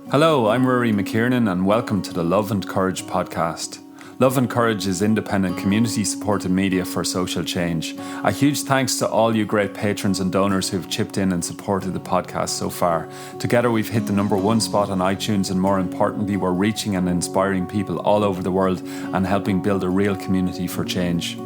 Hello, I'm Rory McKiernan and welcome to the Love and Courage podcast. Love and Courage is independent community-supported media for social change. A huge thanks to all you great patrons and donors who've chipped in and supported the podcast so far. Together we've hit the #1 spot on iTunes, and more importantly, we're reaching and inspiring people all over the world and helping build a real community for change.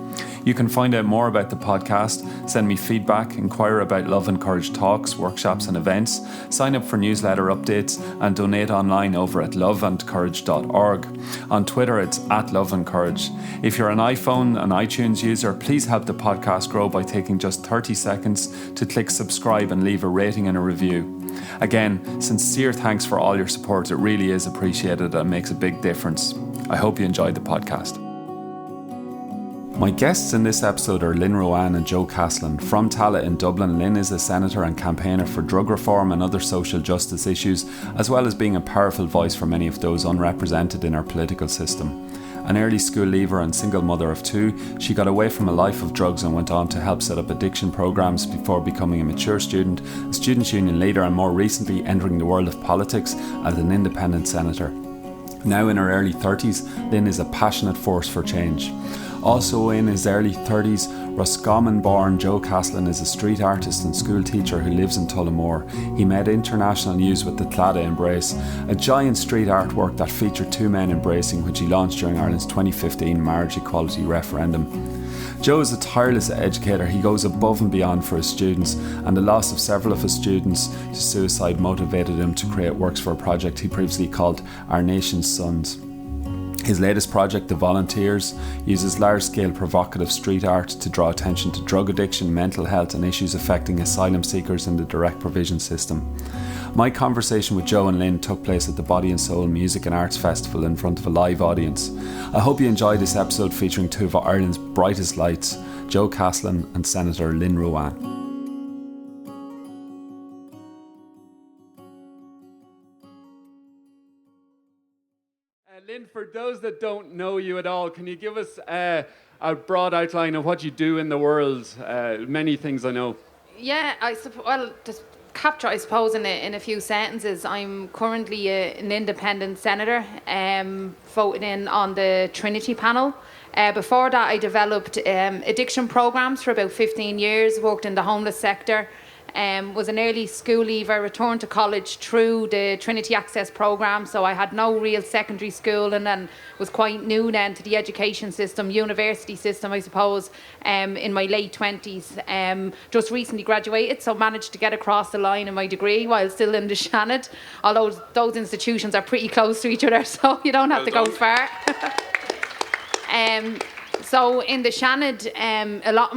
You can find out more about the podcast, send me feedback, inquire about Love and Courage talks, workshops and events, sign up for newsletter updates and donate online over at loveandcourage.org. On Twitter it's @loveandcourage. If you're an iPhone and iTunes user, please help the podcast grow by taking just 30 seconds to click subscribe and leave a rating and a review. Again, sincere thanks for all your support. It really is appreciated and makes a big difference. I hope you enjoyed the podcast. My guests in this episode are Lynn Ruane Joe Caslin. From Tallaght in Dublin, Lynn is a senator and campaigner for drug reform and other social justice issues, as well as being a powerful voice for many of those unrepresented in our political system. An early school leaver and single mother of 2, she got away from a life of drugs and went on to help set up addiction programs before becoming a mature student, a students' union leader, and more recently entering the world of politics as an independent senator. Now in her early 30s, Lynn is a passionate force for change. Also in his early 30s, Roscommon-born Joe Caslin is a street artist and school teacher who lives in Tullamore. He made international news with the Claddagh Embrace, a giant street artwork that featured 2 men embracing, which he launched during Ireland's 2015 marriage equality referendum. Joe is a tireless educator. He goes above and beyond for his students, and the loss of several of his students to suicide motivated him to create works for a project he previously called Our Nation's Sons. His latest project, The Volunteers, uses large-scale provocative street art to draw attention to drug addiction, mental health and issues affecting asylum seekers in the direct provision system. My conversation with Joe and Lynne took place at the Body and Soul Music and Arts Festival in front of a live audience. I hope you enjoyed this episode featuring 2 of Ireland's brightest lights, Joe Caslin and Senator Lynn Ruane. Lynn, for those that don't know you at all, can you give us a broad outline of what you do in the world? Many things I know. Yeah, just capture, I suppose, in a few sentences. I'm currently an independent senator, voted in on the Trinity panel. Before that, I developed addiction programs for about 15 years, worked in the homeless sector, was an early school leaver, returned to college through the Trinity Access programme, so I had no real secondary school, and then was quite new then to the education system, university system, I suppose, in my late 20s. Just recently graduated, so managed to get across the line in my degree while still in the Shannon, although those institutions are pretty close to each other, so you don't have to go far. So in the Shannon, a lot of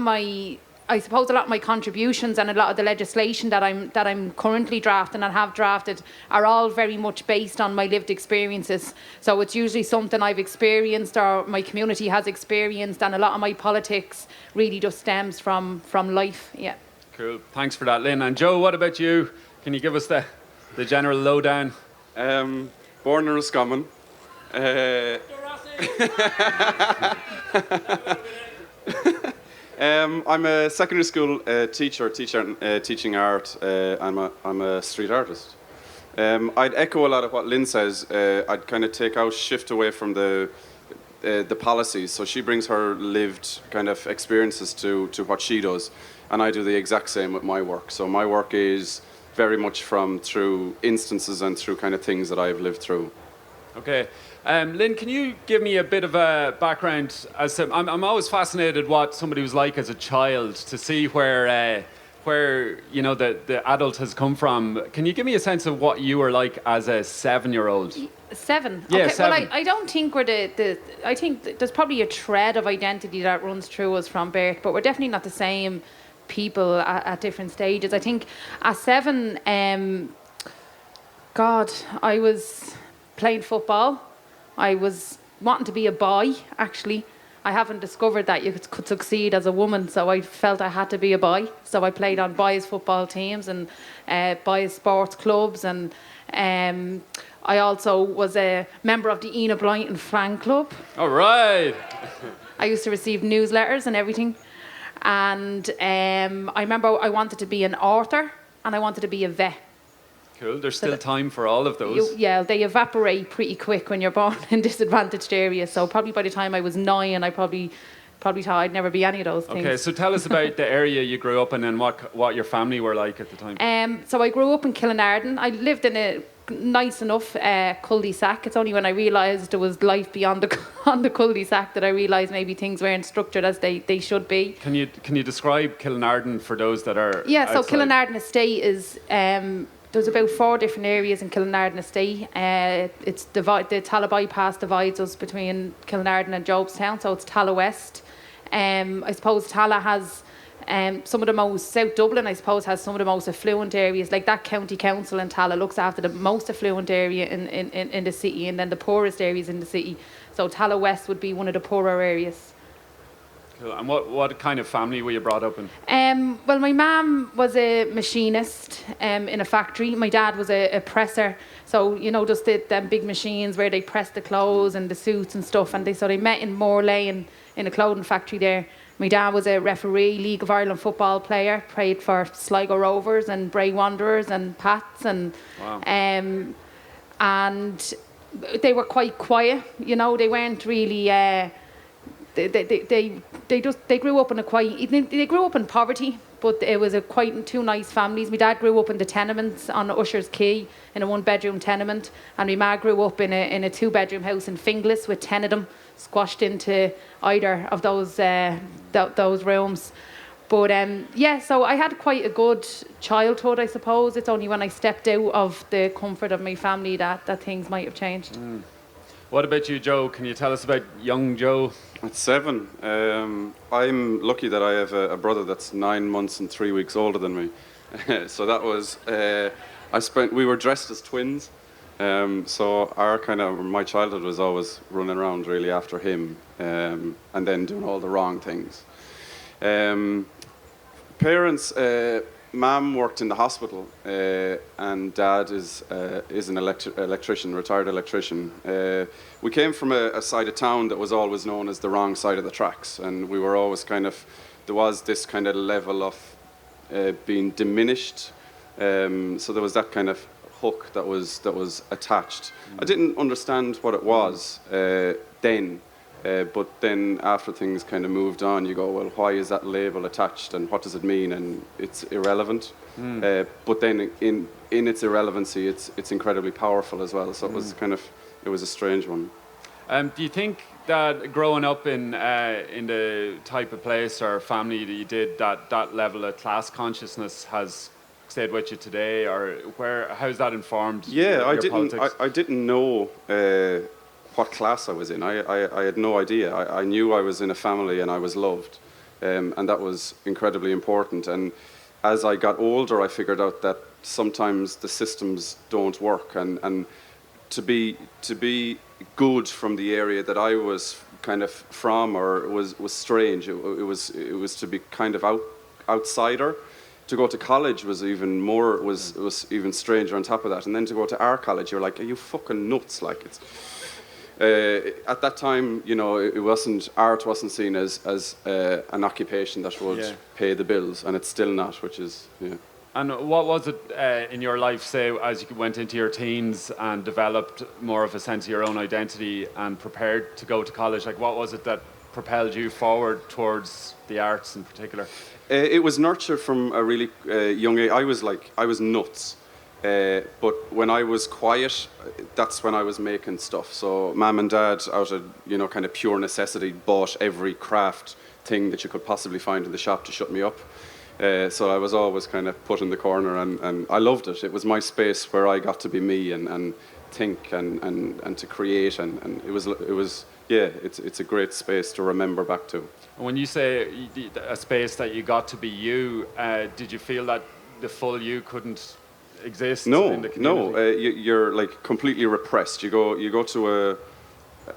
my contributions and a lot of the legislation that I'm currently drafting and have drafted are all very much based on my lived experiences. So it's usually something I've experienced or my community has experienced, and a lot of my politics really just stems from life. Yeah. Cool. Thanks for that, Lynn. And Joe, what about you? Can you give us the general lowdown? Born in Roscommon. I'm a secondary school teacher teaching art. I'm a street artist. I'd echo a lot of what Lynn says. I'd kind of shift away from the policies. So she brings her lived kind of experiences to what she does, and I do the exact same with my work. So my work is very much through instances and through kind of things that I've lived through. Okay. Lynn, can you give me a bit of a background? I'm always fascinated what somebody was like as a child, to see where you know the adult has come from. Can you give me a sense of what you were like as a 7-year-old? 7? Yeah, okay. 7. Well, I don't think we're I think there's probably a thread of identity that runs through us from birth, but we're definitely not the same people at different stages. I think at 7, I was playing football. I was wanting to be a boy, actually. I haven't discovered that you could succeed as a woman, so I felt I had to be a boy. So I played on boys' football teams and boys' sports clubs, and I also was a member of the Ina Blyton fan club. All right. I used to receive newsletters and everything. And I remember I wanted to be an author and I wanted to be a vet. Cool. There's still time for all of those. They evaporate pretty quick when you're born in disadvantaged areas. So probably by the time I was 9, I probably thought I'd never be any of those things. Okay, so tell us about the area you grew up in and what your family were like at the time. So I grew up in Killinarden. I lived in a nice enough cul-de-sac. It's only when I realised there was life beyond the cul-de-sac that I realised maybe things weren't structured as they should be. Can you describe Killinarden for those that are so outside? Killinarden Estate is there's about 4 different areas in Killinarden Estate. It's the Tallaght bypass divides us between Killinarden and Jobstown, so it's Tallaght West. I suppose Tallaght has some of the most, South Dublin I suppose has some of the most affluent areas, like that county council in Tallaght looks after the most affluent area in the city, and then the poorest areas in the city. So Tallaght West would be one of the poorer areas. Cool. And what kind of family were you brought up in? Well, my mum was a machinist in a factory. My dad was a presser. So, just them big machines where they press the clothes and the suits and stuff. And they met in Moorlane in a clothing factory there. My dad was a referee, League of Ireland football player, played for Sligo Rovers and Bray Wanderers and Pats. And, wow. And they were quite quiet. They weren't really... They grew up in they grew up in poverty, but it was quite 2 nice families. My dad grew up in the tenements on Usher's Quay in a 1-bedroom tenement, and my ma grew up in a 2-bedroom house in Finglas with 10 of them squashed into either of those rooms. But so I had quite a good childhood, I suppose. It's only when I stepped out of the comfort of my family that things might have changed. What about you, Joe? Can you tell us about young Joe? At 7. I'm lucky that I have a brother that's 9 months and 3 weeks older than me. So that was, we were dressed as twins. So my childhood was always running around really after him, and then doing all the wrong things. Parents, Mum worked in the hospital, and Dad is an electrician, retired electrician. We came from a side of town that was always known as the wrong side of the tracks, and we were always there was this kind of level of being diminished. So there was that kind of hook that was attached. I didn't understand what it was then. But then after things kind of moved on, you go, well, why is that label attached and what does it mean? And it's irrelevant. But then in its irrelevancy, it's incredibly powerful as well. So it was a strange one. Do you think that growing up in the type of place or family that you did, that level of class consciousness has stayed with you today, or how's that informed your politics? I didn't know what class I was in. I had no idea. I knew I was in a family and I was loved, and that was incredibly important. And as I got older, I figured out that sometimes the systems don't work, and to be good from the area that I was kind of from, or was strange. It was to be kind of outsider. To go to college was even more was even stranger on top of that. And then to go to our college, you're like, are you fucking nuts? Like it's. At that time, art wasn't seen as an occupation that would pay the bills, and it's still not, which is, yeah. And what was it in your life, say, as you went into your teens and developed more of a sense of your own identity and prepared to go to college? Like, what was it that propelled you forward towards the arts in particular? It was nurtured from a really young age. I was nuts. But when I was quiet, that's when I was making stuff. So Mum and Dad, out of kind of pure necessity, bought every craft thing that you could possibly find in the shop to shut me up. So I was always kind of put in the corner, and I loved it. It was my space where I got to be me and think and to create, and it was it's a great space to remember back to. When you say a space that you got to be you, did you feel that the full you couldn't exist in the community? No, you're like completely repressed. You go to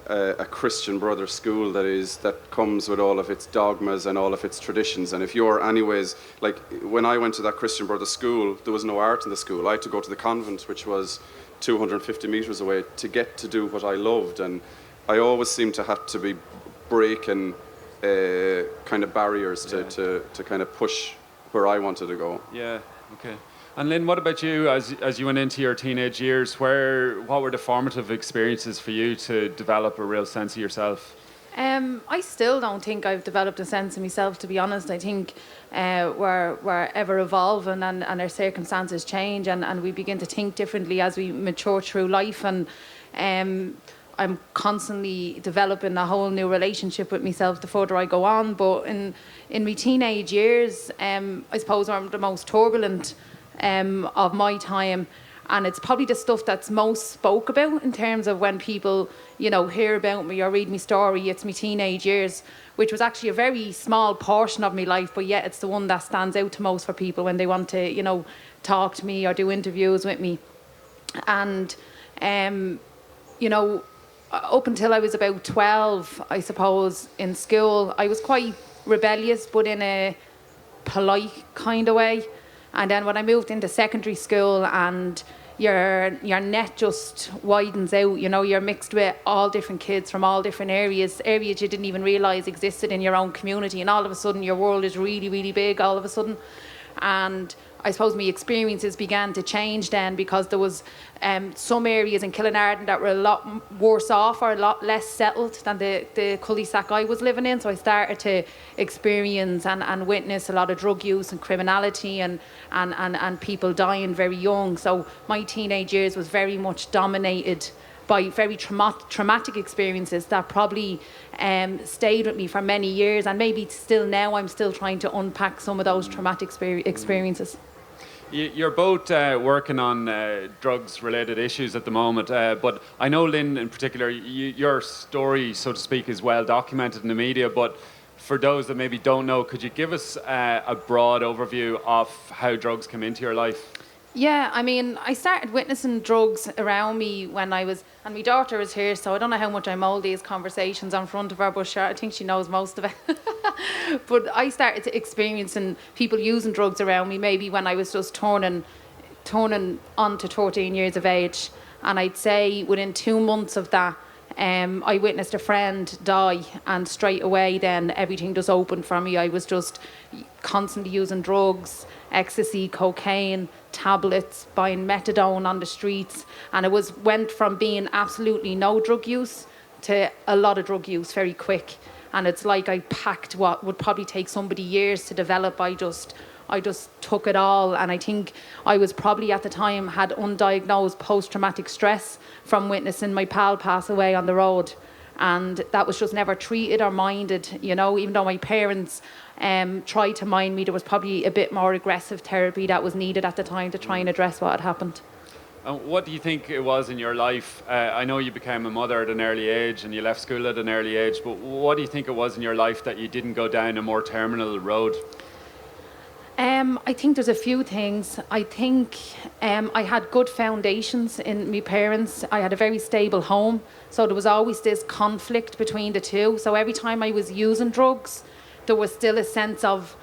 a Christian brother school that comes with all of its dogmas and all of its traditions, and if you're anyways, like when I went to that Christian brother school, there was no art in the school. I had to go to the convent, which was 250 metres away, to get to do what I loved, and I always seemed to have to be breaking kind of barriers to kind of push where I wanted to go. Yeah, okay. And Lynn, what about you as you went into your teenage years? What were the formative experiences for you to develop a real sense of yourself? I still don't think I've developed a sense of myself, to be honest. I think we're ever evolving and our circumstances change and we begin to think differently as we mature through life. And I'm constantly developing a whole new relationship with myself the further I go on. But in my teenage years, I suppose I'm the most turbulent of my time. And it's probably the stuff that's most spoke about in terms of when people, hear about me or read my story. It's my teenage years, which was actually a very small portion of my life, but yet it's the one that stands out to most for people when they want to, talk to me or do interviews with me. And, up until I was about 12, I suppose, in school, I was quite rebellious, but in a polite kind of way. And then when I moved into secondary school and your net just widens out, you're mixed with all different kids from all different areas you didn't even realise existed in your own community, and all of a sudden your world is really, really big all of a sudden. And I suppose my experiences began to change then, because there was some areas in Killinarden that were a lot worse off or a lot less settled than the cul-de-sac I was living in. So I started to experience and witness a lot of drug use and criminality and people dying very young. So my teenage years was very much dominated by very traumatic experiences that probably stayed with me for many years, and maybe still now I'm still trying to unpack some of those traumatic experiences. You're both working on drugs-related issues at the moment, but I know, Lynn, in particular, your story, so to speak, is well documented in the media, but for those that maybe don't know, could you give us a broad overview of how drugs come into your life? Yeah, I mean, I started witnessing drugs around me when I was, and my daughter is here, so I don't know how much I mould these conversations in front of her, but sure, I think she knows most of it. But I started experiencing people using drugs around me maybe when I was just turning on to 13 years of age. And I'd say within 2 months of that, I witnessed a friend die, and straight away then everything just opened for me. I was just constantly using drugs, ecstasy, cocaine, tablets, buying methadone on the streets, and it went from being absolutely no drug use to a lot of drug use very quick. And it's like I packed what would probably take somebody years to develop. I just took it all, and I think I was probably at the time had undiagnosed post-traumatic stress from witnessing my pal pass away on the road, and that was just never treated or minded, even though my parents tried to mind me. There was probably a bit more aggressive therapy that was needed at the time to try and address what had happened. What do you think it was in your life? I know you became a mother at an early age and you left school at an early age, but what do you think it was in your life that you didn't go down a more terminal road? I think there's a few things. I think I had good foundations in my parents. I had a very stable home, so there was always this conflict between the two. So every time I was using drugs, there was still a sense of,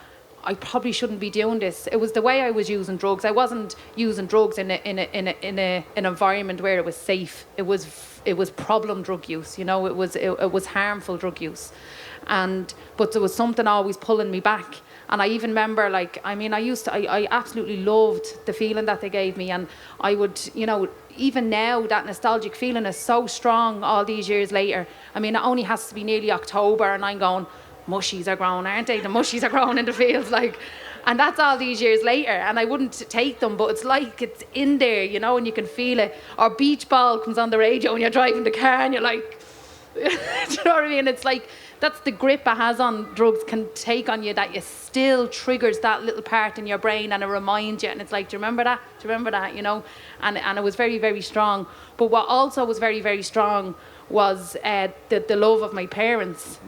I probably shouldn't be doing this. It was the way I was using drugs. I wasn't using drugs in an environment where it was safe. It was problem drug use. It was harmful drug use, but there was something always pulling me back. And I even remember, I absolutely loved the feeling that they gave me, and I would, even now that nostalgic feeling is so strong all these years later. I mean, it only has to be nearly October, and I'm going, mushies are growing, aren't they? The mushies are growing in the fields, and that's all these years later, and I wouldn't take them, but it's like it's in there, and you can feel it. Or Beach Ball comes on the radio when you're driving the car, and you're like, do you know what I mean? It's like, that's the grip it has on drugs can take on you, that you still triggers that little part in your brain, and it reminds you, and it's like, do you remember that? Do you remember that? And it was very, very strong. But what also was very, very strong was the love of my parents.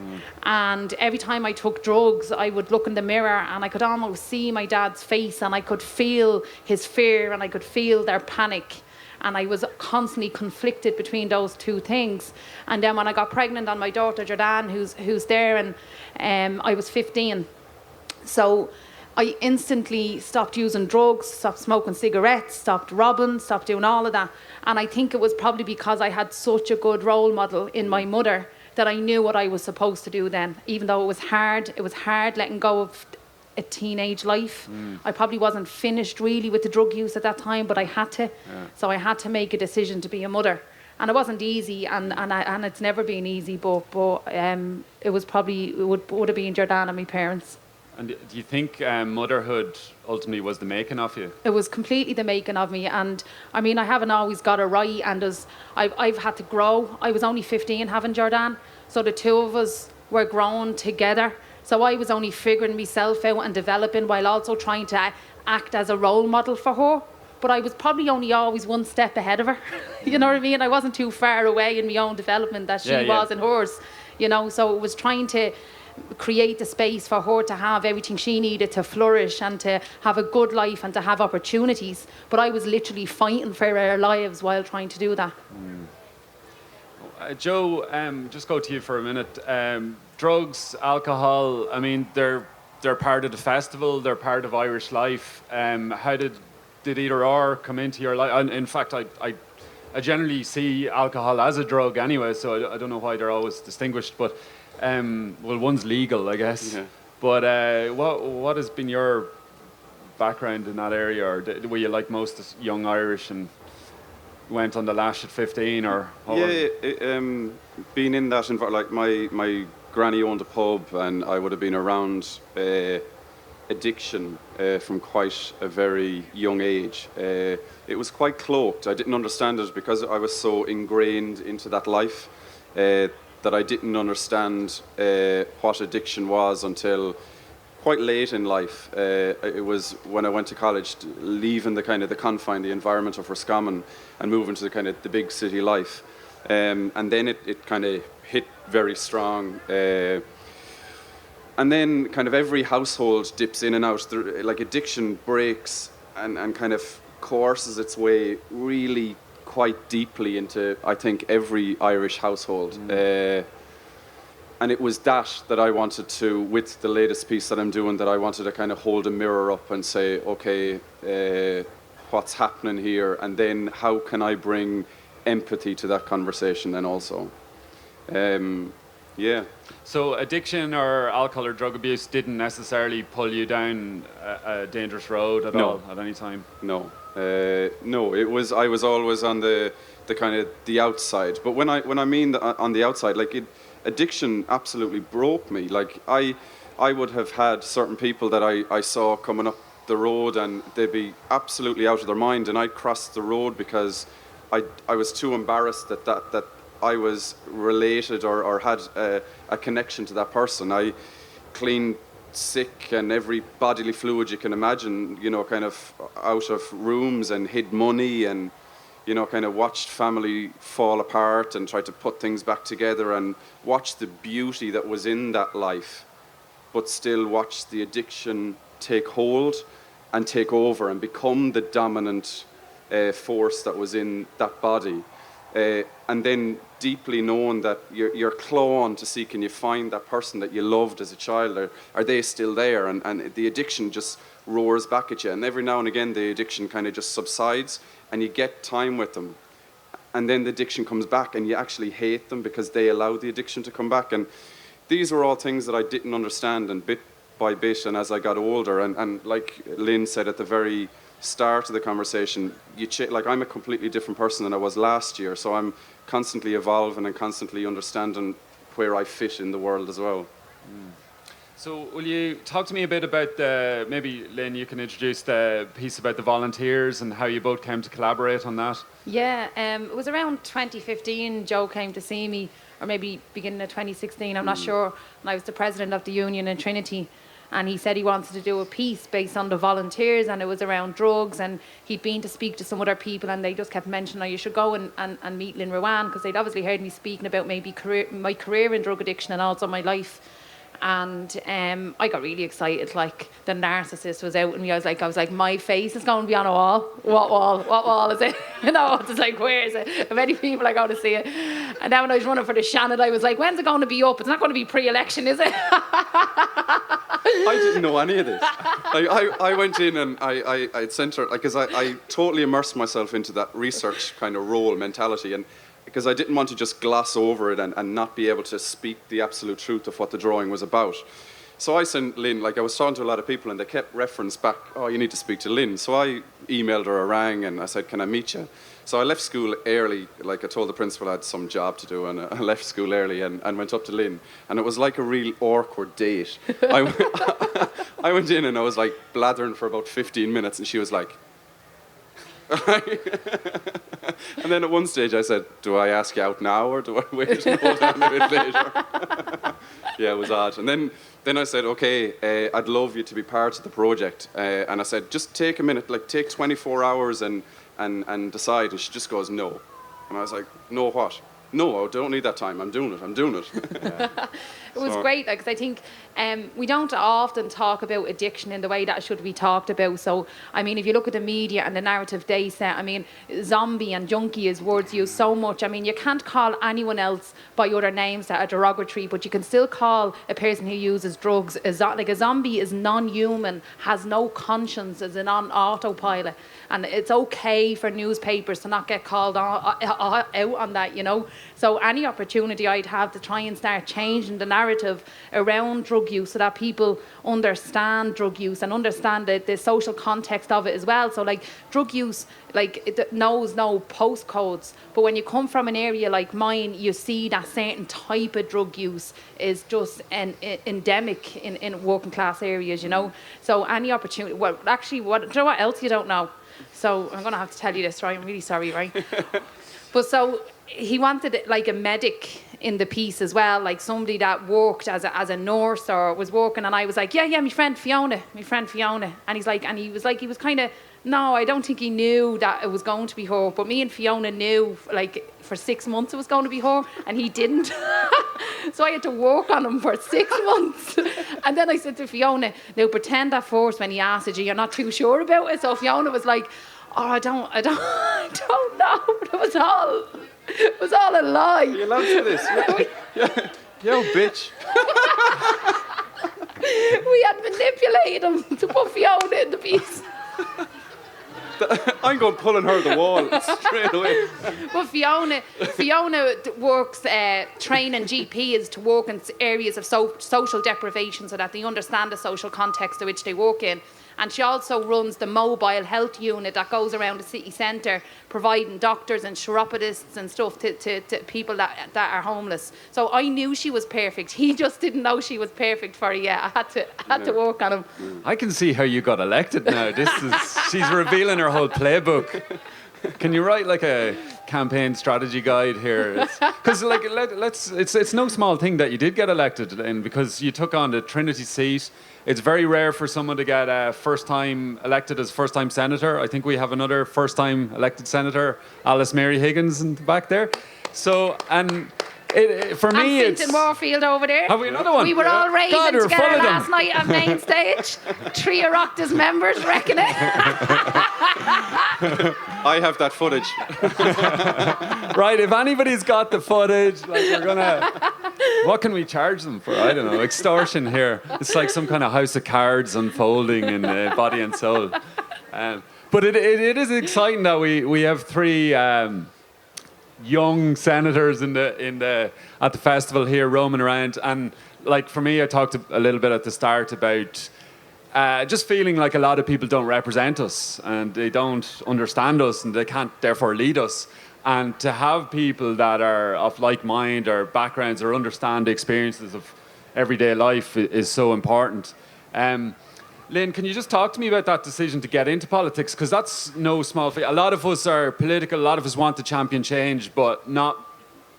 And every time I took drugs, I would look in the mirror and I could almost see my dad's face, and I could feel his fear and I could feel their panic. And I was constantly conflicted between those two things. And then when I got pregnant on my daughter Jordan, who's there, and I was 15, so I instantly stopped using drugs, stopped smoking cigarettes, stopped robbing, stopped doing all of that. And I think it was probably because I had such a good role model in my mother that I knew what I was supposed to do then. Even though it was hard letting go of a teenage life. I probably wasn't finished really with the drug use at that time, but I had to. So I had to make a decision to be a mother. And it wasn't easy, and it's never been easy, but it was probably, it would have been Jordan and my parents. And do you think motherhood ultimately was the making of you? It was completely the making of me, and I mean, I haven't always got it right, and I've had to grow. I was only 15 having Jordan, so the two of us were growing together. So I was only figuring myself out and developing while also trying to act as a role model for her. But I was probably only always one step ahead of her. You know what I mean? I wasn't too far away in my own development that she was in hers. You know, so it was trying to create the space for her to have everything she needed to flourish and to have a good life and to have opportunities. But I was literally fighting for our lives while trying to do that. Joe, just go to you for a minute. Drugs, alcohol, I mean, they're part of the festival, they're part of Irish life. How did either or come into your life? And in fact, I generally see alcohol as a drug anyway, so I don't know why they're always distinguished, but well, one's legal, I guess. Yeah. But what has been your background in that area, or were you like most young Irish and went on the lash at 15, or being in that environment, like my granny owned a pub, and I would have been around addiction from quite a very young age. It was quite cloaked. I didn't understand it because I was so ingrained into that life that I didn't understand what addiction was until quite late in life. It was when I went to college, leaving the kind of the confine, the environment of Roscommon, and moving to the kind of the big city life. And then it kind of hit very strong. And then kind of every household dips in and out. Like addiction breaks and kind of courses its way really quite deeply into, I think, every Irish household. And it was that I wanted to, with the latest piece that I'm doing, that I wanted to kind of hold a mirror up and say, okay, what's happening here? And then how can I bring empathy to that conversation then also? So addiction or alcohol or drug abuse didn't necessarily pull you down a dangerous road at all at any time? No. No, it was. I was always on the kind of the outside. But when I mean on the outside, like addiction absolutely broke me. Like I would have had certain people that I saw coming up the road, and they'd be absolutely out of their mind, and I'd cross the road because I was too embarrassed that I was related or had a connection to that person. I cleaned sick and every bodily fluid you can imagine, you know, kind of out of rooms, and hid money, and, you know, kind of watched family fall apart and tried to put things back together, and watched the beauty that was in that life, but still watched the addiction take hold and take over and become the dominant force that was in that body. And then deeply knowing that you're clawing to see, can you find that person that you loved as a child? Are they still there? And the addiction just roars back at you. And every now and again, the addiction kind of just subsides, and you get time with them. And then the addiction comes back, and you actually hate them because they allow the addiction to come back. And these were all things that I didn't understand, and bit by bit, and as I got older, and like Lynn said at the very start of the conversation, like I'm a completely different person than I was last year, so I'm constantly evolving and constantly understanding where I fit in the world as well. So will you talk to me a bit about maybe Lynn, you can introduce the piece about the volunteers and how you both came to collaborate on that? Yeah, it was around 2015 Joe came to see me, or maybe beginning of 2016, I'm not sure, and I was the president of the union in Trinity. And he said he wanted to do a piece based on the volunteers, and it was around drugs, and he'd been to speak to some other people, and they just kept mentioning, oh, you should go and meet Lynn Ruane, because they'd obviously heard me speaking about maybe my career in drug addiction and also my life. And I got really excited, like the narcissist was out, and I was like, my face is going to be on a wall. What wall? What wall is it? You know, it's like, where is it? How many people are going to see it? And then when I was running for the Shannon, I was like, when's it going to be up? It's not going to be pre-election, is it? I didn't know any of this. I went in and I'd sent her, like, because I totally immersed myself into that research kind of role mentality, and because I didn't want to just gloss over it and not be able to speak the absolute truth of what the drawing was about. So I sent Lynn, like I was talking to a lot of people and they kept reference back, oh, you need to speak to Lynn. So I emailed her or rang and I said, can I meet you? So I left school early, like I told the principal I had some job to do, and I left school early and went up to Lynn. And it was like a real awkward date. I went in and I was like blathering for about 15 minutes and she was like... And then at one stage I said, do I ask you out now or do I wait and hold on a bit later? Yeah, it was odd. And then I said, okay, I'd love you to be part of the project. And I said, just take a minute, like take 24 hours and decide. And she just goes, no. And I was like, no what? No, I don't need that time. I'm doing it. Yeah. It was great, because I think we don't often talk about addiction in the way that it should be talked about. So, I mean, if you look at the media and the narrative they set, I mean, zombie and junkie is words used so much. I mean, you can't call anyone else by other names that are derogatory, but you can still call a person who uses drugs like a zombie is non-human, has no conscience, is on autopilot. And it's okay for newspapers to not get called out on that, you know. So any opportunity I'd have to try and start changing the narrative around drug use so that people understand drug use and understand the social context of it as well. So like drug use, like it knows no postcodes, but when you come from an area like mine, you see that certain type of drug use is just endemic in working class areas, you know. So any opportunity, well, actually, do you know what else you don't know? So I'm going to have to tell you this, right? I'm really sorry, right? But so he wanted like a medic in the piece as well, like somebody that worked as a nurse or was working, and I was like, yeah, my friend Fiona. And he was kind of, no, I don't think he knew that it was going to be her, but me and Fiona knew, like, for 6 months it was going to be her, and he didn't. So I had to work on him for 6 months. And then I said to Fiona, now pretend at first when he asked you, you're not too sure about it. So Fiona was like, oh, I don't know. It was all a lie. Are you allowed to do this? Yeah. Yo, bitch. We had manipulated him to put Fiona in the piece. I'm going pulling her the wall straight away. But Fiona works, training GPs to work in areas of social deprivation so that they understand the social context in which they work in. And she also runs the mobile health unit that goes around the city centre providing doctors and chiropodists and stuff to people that are homeless. So I knew she was perfect. He just didn't know she was perfect for her yet. I had to work on him. I can see how you got elected now. She's revealing her whole playbook. Can you write like a campaign strategy guide here? Because it's no small thing that you did get elected, and because you took on the Trinity seat. It's very rare for someone to get elected as first-time senator. I think we have another first-time elected senator, Alice Mary Higgins, in the back there. So, and for me, it's... And Moorfield over there. Have we another one? We were all raving together last night on main stage. 3 of Oireachtas members, reckon it. I have that footage. Right, if anybody's got the footage, like we're gonna... What can we charge them for? I don't know. Extortion here. It's like some kind of house of cards unfolding in Body and Soul. But it is exciting that we have 3 young senators at the festival here roaming around. And like for me, I talked a little bit at the start about just feeling like a lot of people don't represent us and they don't understand us and they can't therefore lead us. And to have people that are of like mind or backgrounds or understand the experiences of everyday life is so important. Lynn, can you just talk to me about that decision to get into politics? Because that's no small feat. A lot of us are political, a lot of us want to champion change, but not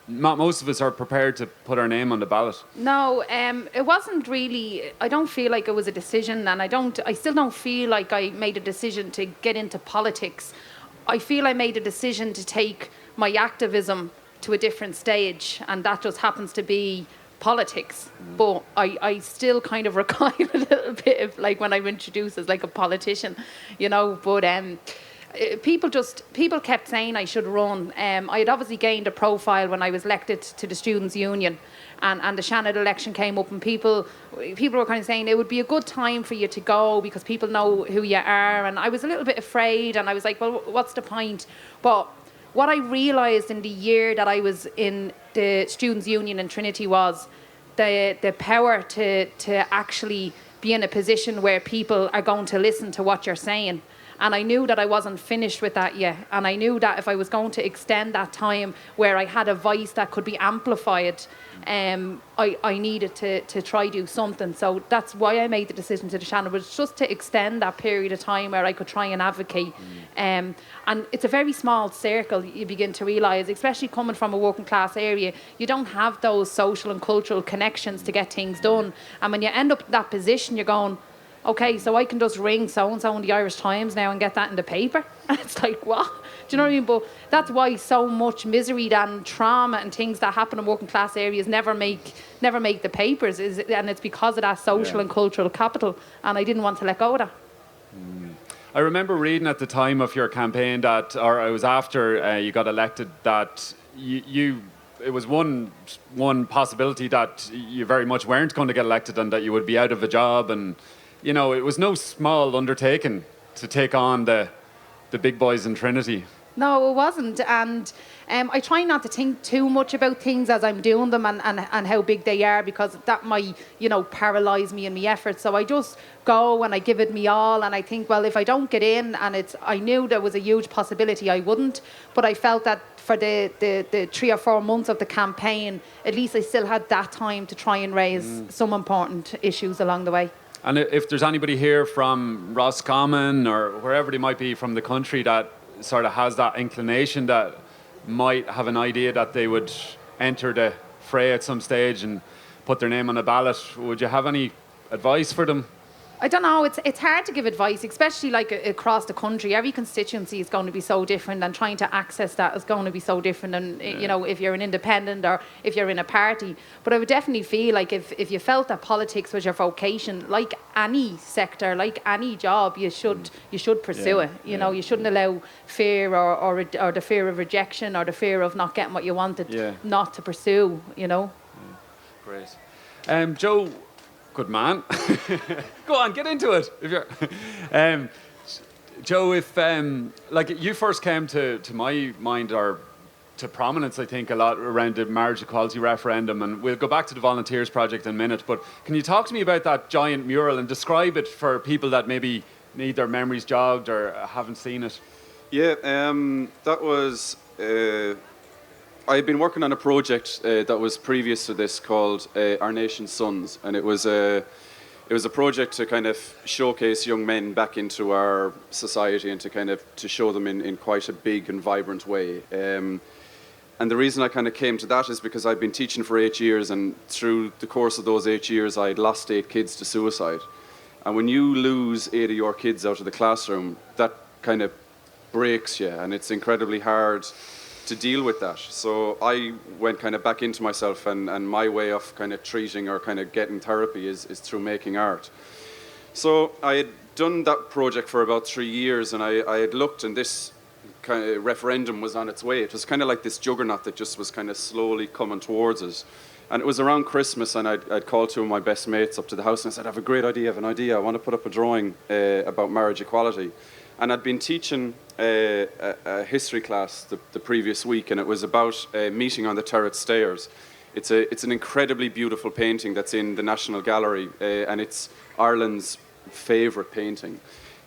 most of us are prepared to put our name on the ballot. No, it wasn't really, I don't feel like it was a decision, and I still don't feel like I made a decision to get into politics. I feel I made a decision to take my activism to a different stage, and that just happens to be politics. But I still kind of recoil a little bit of, like, when I'm introduced as like a politician, you know. But people kept saying I should run. I had obviously gained a profile when I was elected to the Students' Union, and the Shannon election came up, and people were kind of saying it would be a good time for you to go because people know who you are. And I was a little bit afraid, and I was like, well, what's the point? But what I realised in the year that I was in the Students' Union in Trinity was the power to actually be in a position where people are going to listen to what you're saying. And I knew that I wasn't finished with that yet. And I knew that if I was going to extend that time where I had a voice that could be amplified, I needed to try do something. So that's why I made the decision to the channel, was just to extend that period of time where I could try and advocate. And it's a very small circle, you begin to realise, especially coming from a working class area. You don't have those social and cultural connections to get things done. And when you end up in that position, you're going, okay, so I can just ring so-and-so in the Irish Times now and get that in the paper. And it's like, what? Do you know what I mean? But that's why so much misery and trauma and things that happen in working class areas never make the papers. And it's because of that social and cultural capital. And I didn't want to let go of that. I remember reading at the time of your campaign that, or it was after you got elected, that it was one possibility that you very much weren't going to get elected and that you would be out of a job. And you know, it was no small undertaking to take on the big boys in Trinity. No, it wasn't. And I try not to think too much about things as I'm doing them and how big they are, because that might, paralyse me in my efforts. So I just go and I give it me all. And I think, well, if I don't get in, and I knew there was a huge possibility I wouldn't, but I felt that for the 3 or 4 months of the campaign, at least I still had that time to try and raise some important issues along the way. And if there's anybody here from Roscommon or wherever they might be from the country that sort of has that inclination, that might have an idea that they would enter the fray at some stage and put their name on a ballot, would you have any advice for them? I don't know. It's hard to give advice, especially like across the country. Every constituency is going to be so different, and trying to access that is going to be so different. And if you're an independent or if you're in a party, but I would definitely feel like if you felt that politics was your vocation, like any sector, like any job, you should pursue it. You shouldn't allow fear or the fear of rejection or the fear of not getting what you wanted not to pursue. Great, Joe. Good man. Go on, get into it. If you're, Joe, if you first came to my mind, or to prominence, I think, a lot around the marriage equality referendum, and we'll go back to the Volunteers Project in a minute, but can you talk to me about that giant mural and describe it for people that maybe need their memories jogged or haven't seen it? Yeah, that was... I had been working on a project that was previous to this called Our Nation's Sons, and it was a project to kind of showcase young men back into our society and to show them in quite a big and vibrant way. And the reason I kind of came to that is because I'd been teaching for 8 years, and through the course of those 8 years I'd lost 8 kids to suicide. And when you lose 8 of your kids out of the classroom, that kind of breaks you, and it's incredibly hard to deal with that. So I went kind of back into myself, and my way of kind of treating or kind of getting therapy is through making art. So I had done that project for about 3 years, and I had looked, and this kind of referendum was on its way. It was kind of like this juggernaut that just was kind of slowly coming towards us. And it was around Christmas, and I'd called 2 of my best mates up to the house and I said, I have a great idea, I want to put up a drawing about marriage equality. And I'd been teaching a history class the previous week, and it was about a meeting on the Tallaght stairs. It's an incredibly beautiful painting that's in the National Gallery, and it's Ireland's favourite painting.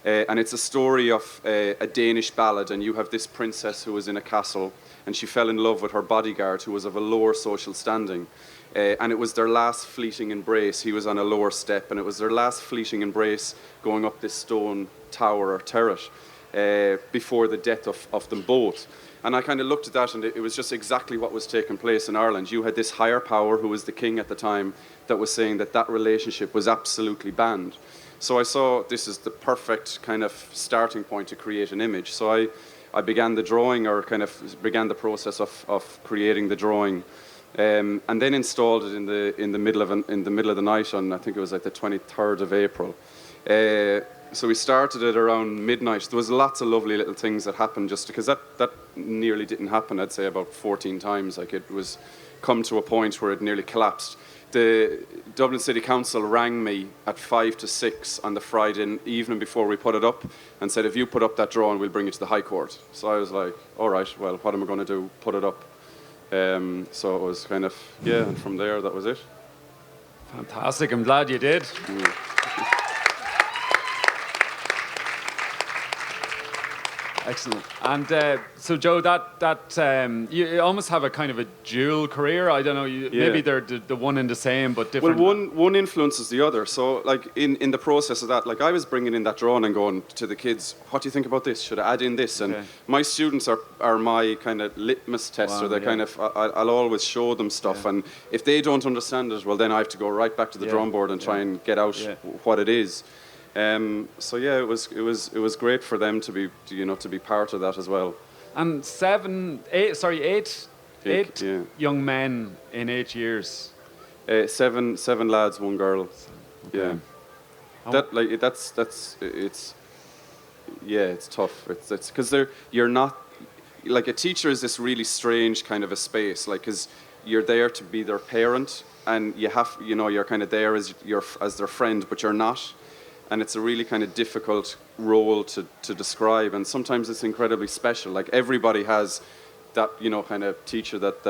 And it's a story of a Danish ballad, and you have this princess who was in a castle, and she fell in love with her bodyguard, who was of a lower social standing. And it was their last fleeting embrace. He was on a lower step, and it was their last fleeting embrace going up this stone tower or turret before the death of them both. And I kind of looked at that, and it was just exactly what was taking place in Ireland. You had this higher power, who was the king at the time, that was saying that relationship was absolutely banned. So I saw this is the perfect kind of starting point to create an image. So I began the drawing, or kind of began the process of creating the drawing. And then installed it in the middle of the night on, I think it was like the 23rd of April. So we started it around midnight. There was lots of lovely little things that happened, just because that nearly didn't happen. I'd say about 14 times. Like, it was come to a point where it nearly collapsed. The Dublin City Council rang me at 5 to 6 on the Friday evening before we put it up, and said, if you put up that drawing, we'll bring it to the High Court. So I was like, all right, well, what am I going to do? Put it up. So it was kind of, and from there, that was it. Fantastic. I'm glad you did. Excellent. And so, Joe, that you almost have a kind of a dual career. I don't know. Maybe they're the one and the same, but different. Well, one influences the other. So, like in the process of that, like I was bringing in that drawing and going to the kids, "What do you think about this? Should I add in this?" And my students are my kind of litmus test, or they kind of I'll always show them stuff, and if they don't understand it, well, then I have to go right back to the drawing board and try and get out what it is. So yeah, it was great for them to be part of that as well. And eight young men in 8 years. Seven lads, one girl. Okay. Yeah. It's tough. It's because you're not like a teacher is this really strange kind of a space, like because you're there to be their parent, and you're kind of there as their friend, but you're not. And it's a really kind of difficult role to describe, and sometimes it's incredibly special. Like everybody has that, kind of teacher that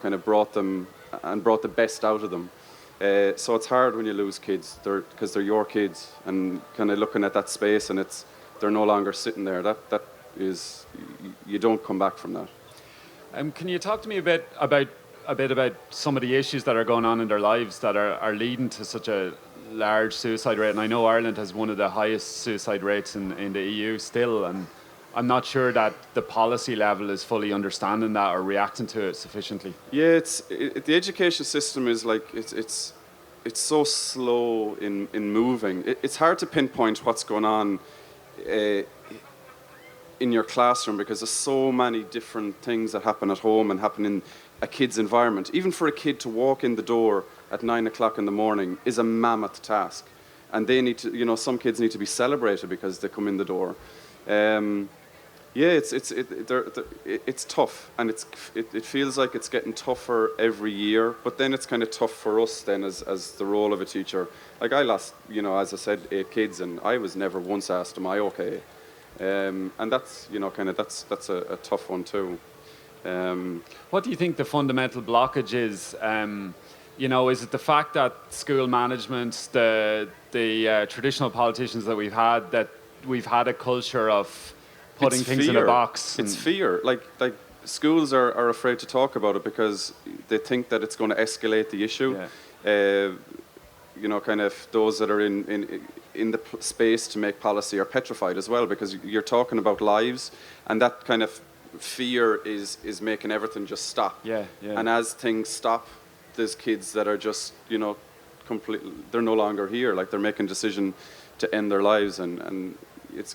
kind of brought the best out of them. So it's hard when you lose kids, because they're your kids, and kind of looking at that space, and they're no longer sitting there. That is, you don't come back from that. Can you talk to me a bit about some of the issues that are going on in their lives that are leading to such a large suicide rate? And I know Ireland has one of the highest suicide rates in the EU still, and I'm not sure that the policy level is fully understanding that or reacting to it sufficiently. Yeah, the education system is like it's so slow in moving. It's hard to pinpoint what's going on in your classroom, because there's so many different things that happen at home and happen in a kid's environment. Even for a kid to walk in the door at 9 o'clock in the morning is a mammoth task, and they need to, some kids need to be celebrated because they come in the door. It's tough, and it feels like it's getting tougher every year. But then it's kind of tough for us then as the role of a teacher. Like I lost, as I said, 8 kids, and I was never once asked, "Am I okay?" And that's that's a tough one too. What do you think the fundamental blockage is? Is it the fact that school management, the traditional politicians that we've had a culture of putting things in a box? It's fear. Like schools are afraid to talk about it because they think that it's going to escalate the issue. Kind of those that are in the space to make policy are petrified as well, because you're talking about lives, and that kind of fear is making everything just stop. And as things stop, there's kids that are just completely, they're no longer here. Like they're making a decision to end their lives, and it's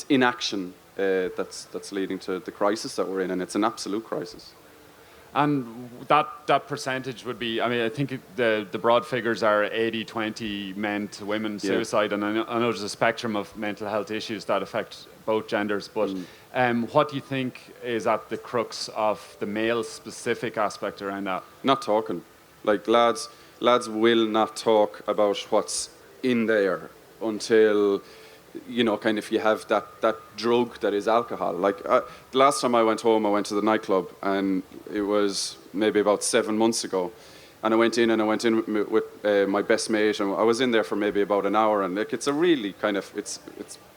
inaction that's leading to the crisis that we're in, and it's an absolute crisis. And that percentage would be, I think the broad figures are 80-20 men to women suicide, and I know there's a spectrum of mental health issues that affect both genders, but what do you think is at the crux of the male-specific aspect around that? Not talking. Like lads will not talk about what's in there until kind of you have that drug that is alcohol. Like the last time I went home, I went to the nightclub, and it was maybe about 7 months ago. And I went in with my best mate, and I was in there for maybe about an hour. And like it's a really kind of it's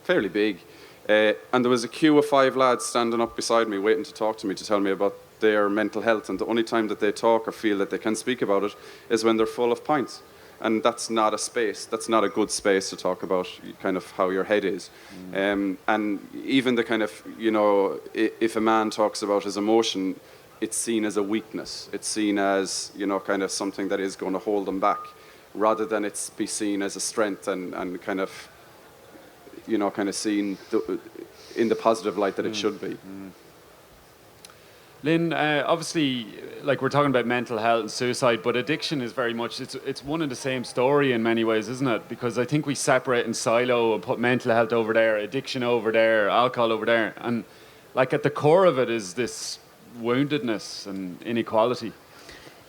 fairly big. And there was a queue of 5 lads standing up beside me, waiting to talk to me, to tell me about their mental health. And the only time that they talk or feel that they can speak about it is when they're full of pints. And that's not a space. That's not a good space to talk about kind of how your head is. And even the kind of, if a man talks about his emotion, it's seen as a weakness. It's seen as, kind of something that is going to hold them back, rather than it's be seen as a strength and kind of, kind of seen in the positive light that it should be. Lynn, obviously, like we're talking about mental health and suicide, but addiction is very much, it's one and the same story in many ways, isn't it? Because I think we separate and silo and put mental health over there, addiction over there, alcohol over there. And like at the core of it is this woundedness and inequality.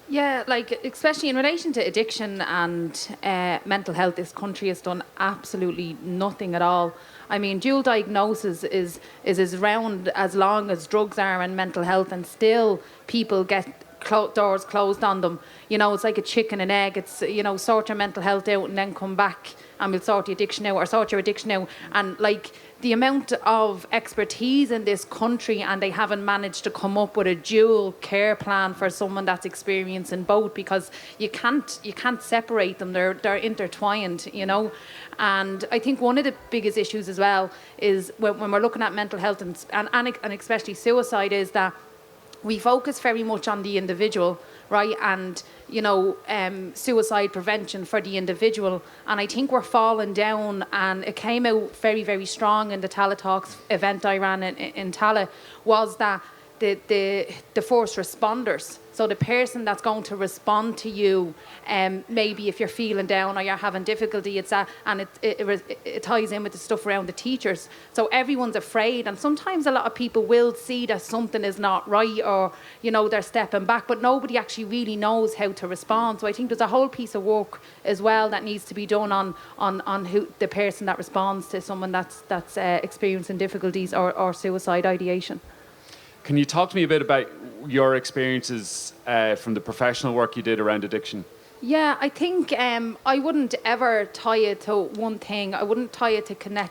Yeah, like especially in relation to addiction and mental health, this country has done absolutely nothing at all. I mean, dual diagnosis is around as long as drugs are and mental health, and still people get doors closed on them. You know, it's like a chicken and egg. It's, you know, sort your mental health out and then come back and we'll sort the addiction out, or sort your addiction out. And like the amount of expertise in this country, and they haven't managed to come up with a dual care plan for someone that's experiencing both, because you can't separate them. They're intertwined, you know. And I think one of the biggest issues as well is when we're looking at mental health and especially suicide, is that we focus very much on the individual, right? And, you know, suicide prevention for the individual. And I think we're falling down, and it came out very, very strong in the Tallaght Talks event I ran in Tallaght, was that the first responders, so the person that's going to respond to you, maybe if you're feeling down or you're having difficulty, it's that, and it ties in with the stuff around the teachers. So everyone's afraid, and sometimes a lot of people will see that something is not right, or, you know, they're stepping back, but nobody actually really knows how to respond. So I think there's a whole piece of work as well that needs to be done on who the person that responds to someone that's experiencing difficulties or suicide ideation. Can you talk to me a bit about your experiences from the professional work you did around addiction? Yeah, I think I wouldn't ever tie it to one thing. I wouldn't tie it to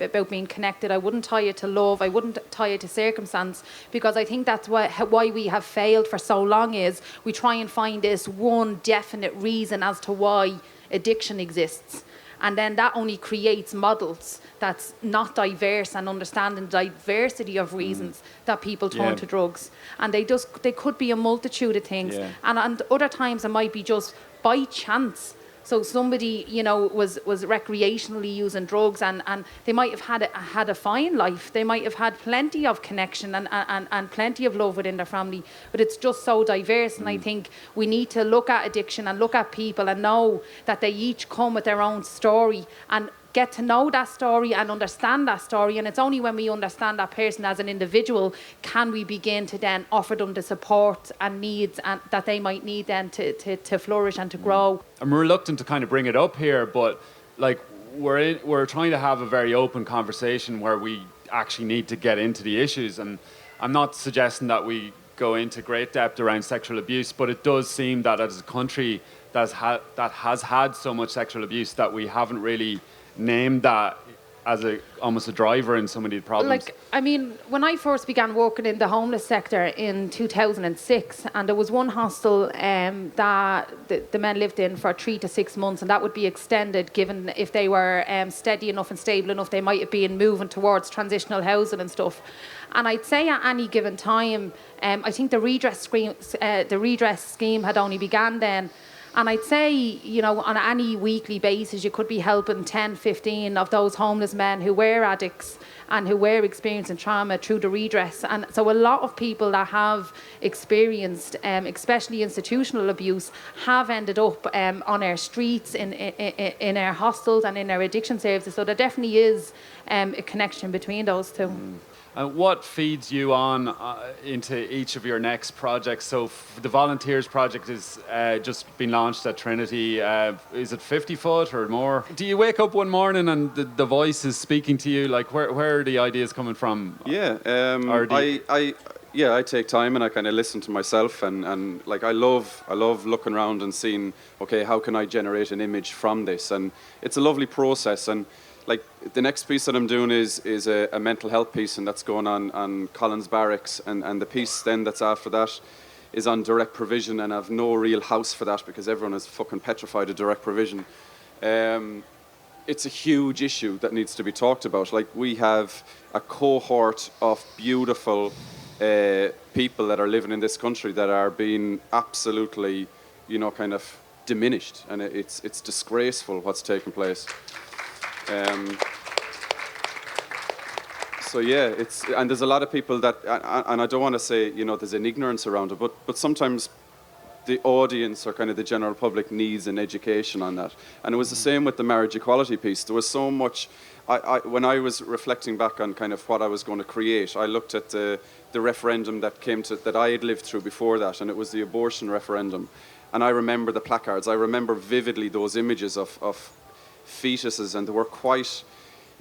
about being connected. I wouldn't tie it to love. I wouldn't tie it to circumstance, because I think that's why we have failed for so long, is we try and find this one definite reason as to why addiction exists. And then that only creates models that's not diverse and understanding the diversity of reasons that people turn to drugs. And they could be a multitude of things. Yeah. And other times it might be just by chance. So somebody, you know, was recreationally using drugs, and they might have had a fine life. They might have had plenty of connection and plenty of love within their family, but it's just so diverse. And I think we need to look at addiction and look at people and know that they each come with their own story, and get to know that story and understand that story. And it's only when we understand that person as an individual can we begin to then offer them the support and needs and that they might need then to flourish and to grow. I'm reluctant to kind of bring it up here, but like we're trying to have a very open conversation where we actually need to get into the issues. And I'm not suggesting that we go into great depth around sexual abuse, but it does seem that as a country that has had so much sexual abuse that we haven't really named that as almost a driver in some of the problems. Like, I mean, when I first began working in the homeless sector in 2006, and there was one hostel that the men lived in for 3 to 6 months, and that would be extended given if they were steady enough and stable enough, they might have been moving towards transitional housing and stuff. And I'd say at any given time, I think the redress scheme had only began then. And I'd say, you know, on any weekly basis, you could be helping 10, 15 of those homeless men who were addicts and who were experiencing trauma through the redress. And so a lot of people that have experienced, especially institutional abuse, have ended up on our streets, in our hostels and in our addiction services. So there definitely is a connection between those two. And what feeds you on into each of your next projects? So the Volunteers Project is just been launched at Trinity. Is it 50 foot or more? Do you wake up one morning and the voice is speaking to you? Like, where are the ideas coming from? Yeah, I take time and I kind of listen to myself, and like I love looking around and seeing, okay, how can I generate an image from this? And it's a lovely process. And like the next piece that I'm doing is a mental health piece, and that's going on Collins Barracks, and the piece then that's after that is on direct provision, and I've no real house for that because everyone is fucking petrified of direct provision. It's a huge issue that needs to be talked about. Like, we have a cohort of beautiful people that are living in this country that are being absolutely, you know, kind of diminished, and it's disgraceful what's taking place. So yeah, and there's a lot of people that, and I don't want to say, you know, there's an ignorance around it, but sometimes the audience or kind of the general public needs an education on that. And it was the same with the marriage equality piece. There was so much, when I was reflecting back on kind of what I was going to create, I looked at the referendum that I had lived through before that, and it was the abortion referendum. And I remember the placards. I remember vividly those images of fetuses, and they were quite,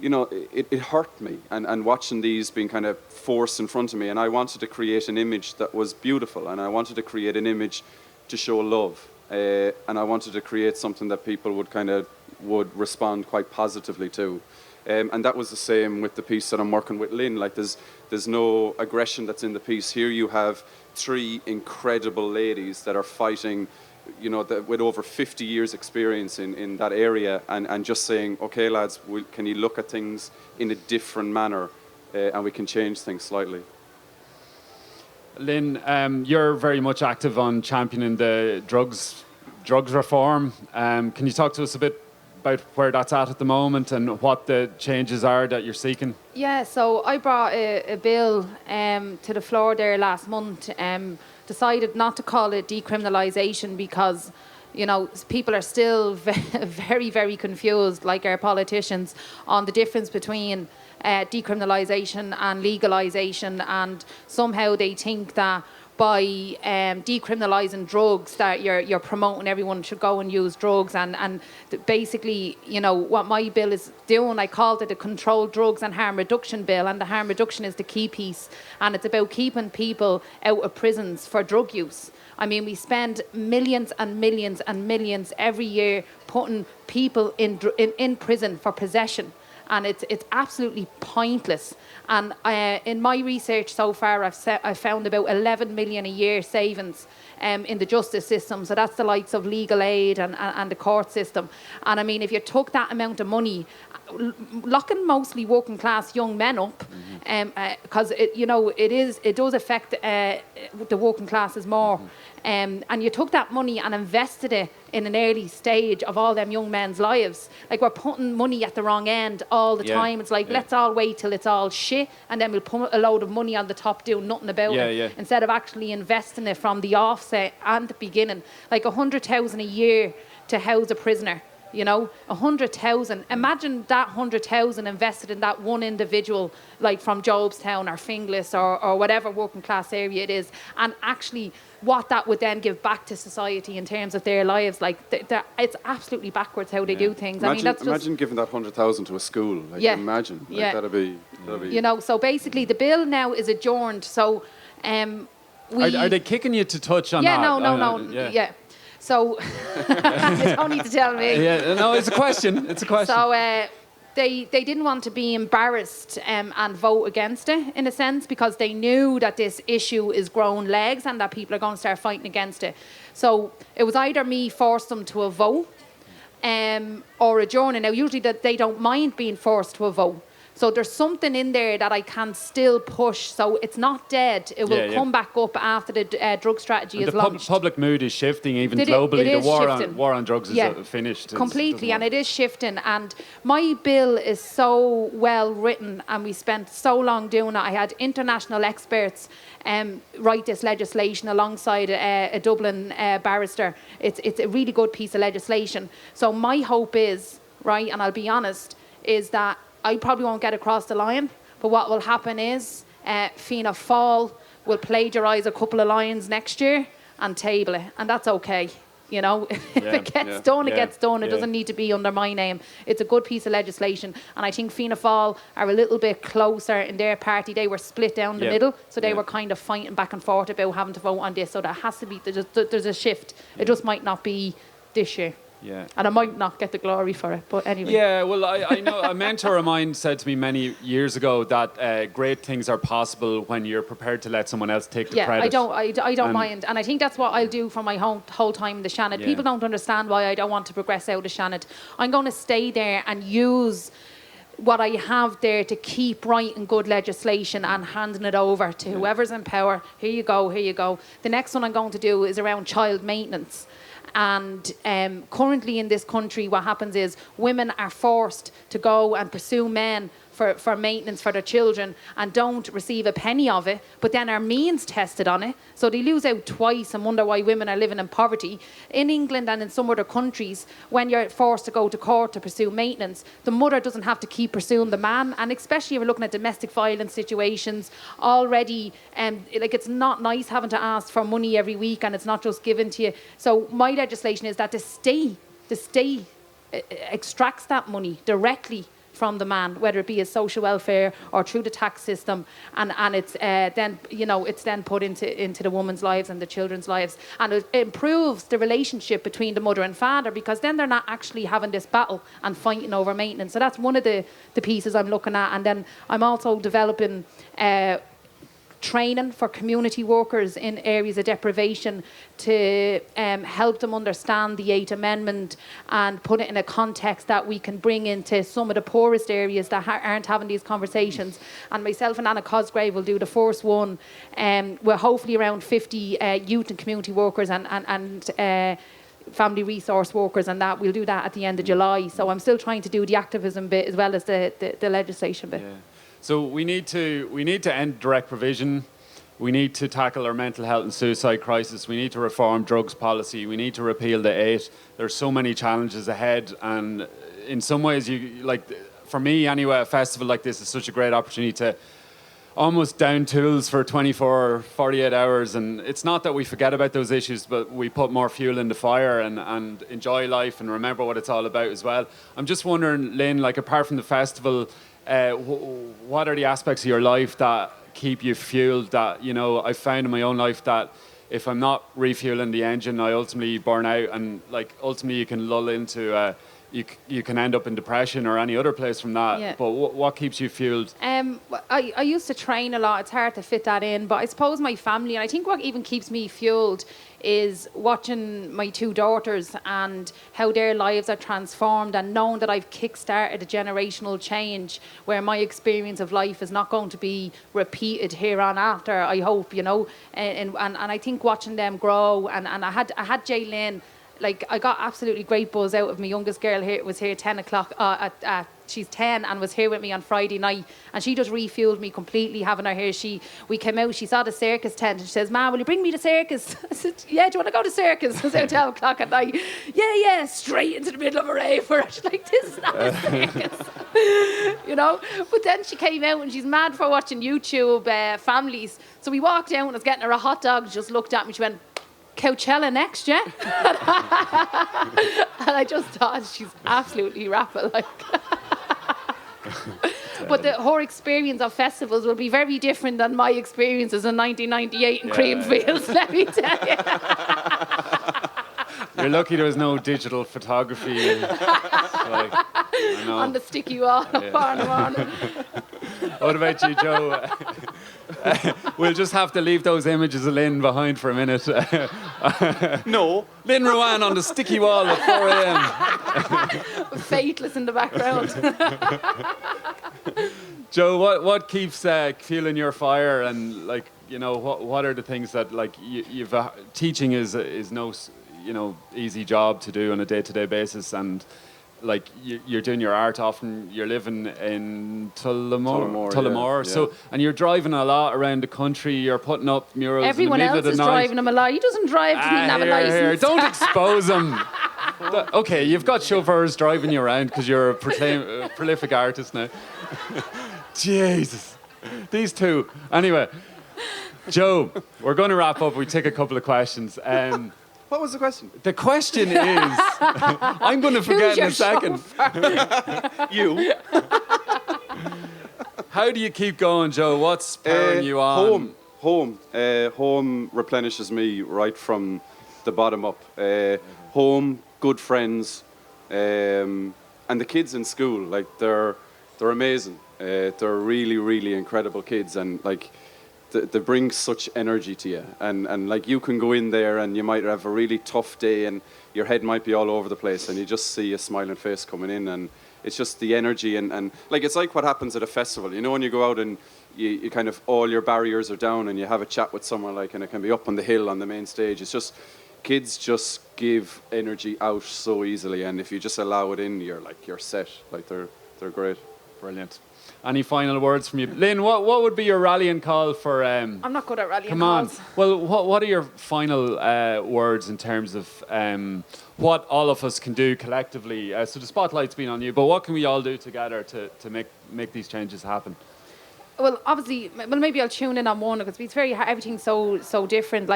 it hurt me, and watching these being kind of forced in front of me, and I wanted to create an image that was beautiful, and I wanted to create an image to show love, and I wanted to create something that people would respond quite positively to. And that was the same with the piece that I'm working with Lynne. Like there's no aggression that's in the piece. Here you have 3 incredible ladies that are fighting, with over 50 years experience in that area, and just saying, okay lads, can you look at things in a different manner, and we can change things slightly. Lynn, you're very much active on championing the drugs reform. Can you talk to us a bit about where that's at the moment and what the changes are that you're seeking? Yeah, so I brought a bill to the floor there last month, decided not to call it decriminalisation because, people are still very, very confused, like our politicians, on the difference between decriminalisation and legalisation, and somehow they think that by decriminalising drugs that you're promoting everyone should go and use drugs, and basically what my bill is doing, I called it a controlled drugs and harm reduction bill, and the harm reduction is the key piece, and it's about keeping people out of prisons for drug use. I mean, we spend millions and millions and millions every year putting people in prison for possession. And it's absolutely pointless. And in my research so far, I've found about 11 million a year savings in the justice system. So that's the likes of legal aid and the court system. And I mean, if you took that amount of money, locking mostly working class young men up, because it does affect the working classes more. And you took that money and invested it in an early stage of all them young men's lives. Like, we're putting money at the wrong end all the time. It's like, let's all wait till it's all shit, and then we'll put a load of money on the top doing nothing about it, instead of actually investing it from the offset and the beginning. Like 100,000 a year to house a prisoner. 100,000. Imagine that 100,000 invested in that one individual, like from Jobstown or Finglas or whatever working class area it is, and actually what that would then give back to society in terms of their lives. Like, it's absolutely backwards how they do things. Imagine giving that 100,000 to a school. Imagine. That'd be. So basically the bill now is adjourned. So are they kicking you to touch on that? No. So, you don't need to tell me. No, it's a question. So, they didn't want to be embarrassed and vote against it, in a sense, because they knew that this issue is growing legs and that people are going to start fighting against it. So, it was either me force them to a vote or adjourning. Now, usually they don't mind being forced to a vote. So there's something in there that I can still push. So it's not dead. It will come back up after the drug strategy is launched. The public mood is shifting, even globally. The war on drugs is finished. Completely, and it is shifting. And my bill is so well written, and we spent so long doing it. I had international experts write this legislation alongside a Dublin barrister. It's a really good piece of legislation. So my hope is, right, and I'll be honest, is that I probably won't get across the line, but what will happen is Fianna Fáil will plagiarise a couple of lines next year and table it, and that's okay. If it gets done, it gets done. It doesn't need to be under my name. It's a good piece of legislation, and I think Fianna Fáil are a little bit closer in their party. They were split down the middle, so they were kind of fighting back and forth about having to vote on this. So there has to be, there's a shift. It just might not be this year. Yeah. And I might not get the glory for it, but anyway. Yeah, well, I know a mentor of mine said to me many years ago that great things are possible when you're prepared to let someone else take the credit. I don't mind. And I think that's what I'll do for my whole time in the Shannon. People don't understand why I don't want to progress out of Shannon. I'm going to stay there and use what I have there to keep writing good legislation and handing it over to whoever's in power. Here you go. The next one I'm going to do is around child maintenance. And currently in this country, what happens is women are forced to go and pursue men for maintenance for their children and don't receive a penny of it, but then are means tested on it. So they lose out twice and wonder why women are living in poverty. In England and in some other countries, when you're forced to go to court to pursue maintenance, the mother doesn't have to keep pursuing the man. And especially if you're looking at domestic violence situations already, it's not nice having to ask for money every week and it's not just given to you. So my legislation is that the state extracts that money directly from the man, whether it be as social welfare or through the tax system, and it's then it's then put into the woman's lives and the children's lives, and it improves the relationship between the mother and father, because then they're not actually having this battle and fighting over maintenance. So that's one of the pieces I'm looking at, and then I'm also developing training for community workers in areas of deprivation to help them understand the 8th Amendment and put it in a context that we can bring into some of the poorest areas that aren't having these conversations. And myself and Anna Cosgrave will do the first one. We're hopefully around 50 youth and community workers and family resource workers, and that we'll do that at the end of July. So I'm still trying to do the activism bit as well as the legislation bit. Yeah. So we need to end direct provision. We need to tackle our mental health and suicide crisis. We need to reform drugs policy. We need to repeal the 8. There's so many challenges ahead, and in some ways, for me anyway, a festival like this is such a great opportunity to almost down tools for 24, 48 hours. And it's not that we forget about those issues, but we put more fuel in the fire and enjoy life and remember what it's all about as well. I'm just wondering, Lynn, apart from the festival, what are the aspects of your life that keep you fueled, that, I found in my own life that if I'm not refueling the engine, I ultimately burn out, and ultimately you can lull into you can end up in depression or any other place from that. Yeah. But what keeps you fueled? I used to train a lot. It's hard to fit that in, but I suppose my family, and I think what even keeps me fueled is watching my 2 daughters and how their lives are transformed, and knowing that I've kick-started a generational change where my experience of life is not going to be repeated here on after, I hope, and I think watching them grow, and I had Jaylyn. I got absolutely great buzz out of my youngest girl here. Was here 10 o'clock. She's 10 and was here with me on Friday night, and she just refueled me completely having her here. We came out. She saw the circus tent and she says, "Ma, will you bring me to circus?" I said, "Yeah, do you want to go to circus?" It was out 12 o'clock at night. Yeah, straight into the middle of a rave. She's like, "This is not a circus," But then she came out and she's mad for watching YouTube families. So we walked out and I was getting her a hot dog. She just looked at me. She went, "Coachella next, yeah?" And I just thought, she's absolutely rapper, But her experience of festivals will be very different than my experiences in 1998 in Creamfields, let me tell you. You're lucky there was no digital photography on the sticky wall of Barnum. What about you, Joe? We'll just have to leave those images of Lynn behind for a minute. No. Lynn Ruane on the sticky wall at 4 a.m. Faithless in the background. Joe, what keeps fueling your fire, and what are the things that you've teaching is no easy job to do on a day-to-day basis, and you're doing your art often. You're living in Tullamore. Yeah. So, and you're driving a lot around the country. You're putting up murals. Everyone in the middle else of the is night. Driving him a lot. He doesn't drive because he doesn't have a license. Don't expose him. Okay, you've got chauffeurs driving you around because you're a prolific artist now. Jesus, these two. Anyway, Joe, we're going to wrap up. We take a couple of questions. What was the question? The question is, I'm going to forget in a second. You. How do you keep going, Joe? What's spurring you on? Home replenishes me right from the bottom up. Home, good friends, and the kids in school. They're amazing. They're really, really incredible kids, and they bring such energy to you, and you can go in there and you might have a really tough day and your head might be all over the place, and you just see a smiling face coming in, and it's just the energy, and it's like what happens at a festival, when you go out and you kind of, all your barriers are down and you have a chat with someone, and it can be up on the hill on the main stage. It's just, kids just give energy out so easily, and if you just allow it in, you're set. They're great. Brilliant. Any final words from you? Lynn, what would be your rallying call for... I'm not good at rallying calls. Come on. Well, what are your final words in terms of what all of us can do collectively? So the spotlight's been on you, but what can we all do together to make these changes happen? Well, obviously, maybe I'll tune in on one because it's very hard. Everything's so different.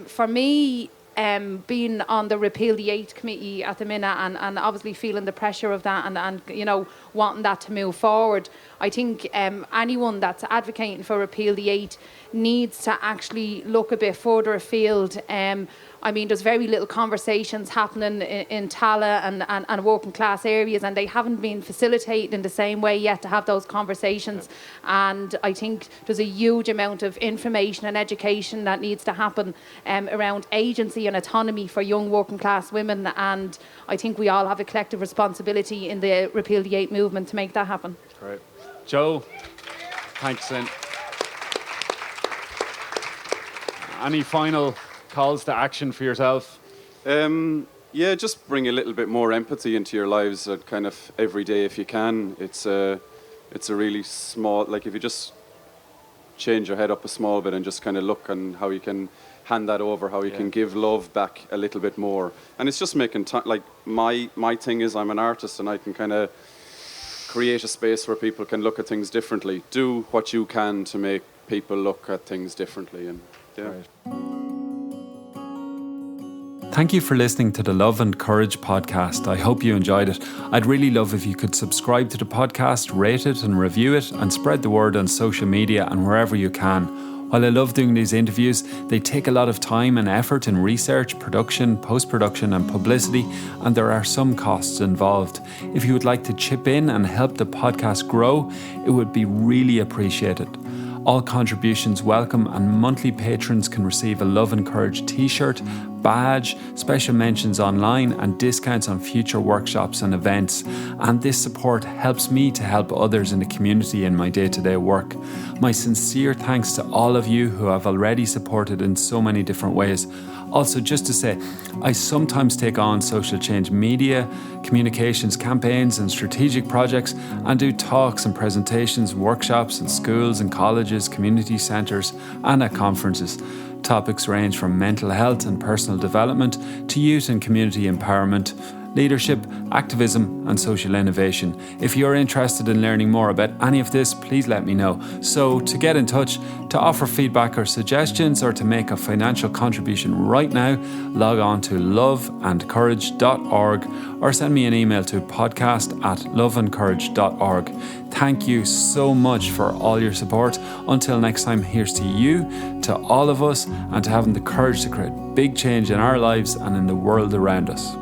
For me, being on the Repeal the 8 committee at the minute and obviously feeling the pressure of that and you know, wanting that to move forward, I think anyone that's advocating for Repeal the 8 needs to actually look a bit further afield. I mean, there's very little conversations happening in Tallaght and working class areas, and they haven't been facilitated in the same way yet to have those conversations. And I think there's a huge amount of information and education that needs to happen around agency and autonomy for young working class women. And I think we all have a collective responsibility in the Repeal the 8 movement to make that happen. Great. Joe, thanks, Lynn. Any final calls to action for yourself? Yeah, just bring a little bit more empathy into your lives, kind of every day if you can. It's a really small, like if you just change your head up a small bit and just kind of look on how you can hand that over, how you can give love back a little bit more. And it's just making time. Like my thing is, I'm an artist and I can kind of create a space where people can look at things differently. Do what you can to make people look at things differently. And Right. Thank you for listening to the Love and Courage podcast. I hope you enjoyed it. I'd really love if you could subscribe to the podcast, rate it and review it, and spread the word on social media and wherever you can. While I love doing these interviews, they take a lot of time and effort in research, production, post-production and publicity, and there are some costs involved. If you would like to chip in and help the podcast grow, it would be really appreciated. All contributions welcome, and monthly patrons can receive a Love and Courage t-shirt, badge, special mentions online and discounts on future workshops and events. And this support helps me to help others in the community in my day-to-day work. My sincere thanks to all of you who have already supported in so many different ways. Also, just to say, I sometimes take on social change media, communications campaigns and strategic projects, and do talks and presentations, workshops in schools and colleges, community centres and at conferences. Topics range from mental health and personal development to youth and community empowerment, leadership, activism and social innovation. If you're interested in learning more about any of this, please let me know. So to get in touch, to offer feedback or suggestions, or to make a financial contribution right now, log on to loveandcourage.org or send me an email to podcast@loveandcourage.org. Thank you so much for all your support. Until next time, here's to you, to all of us, and to having the courage to create big change in our lives and in the world around us.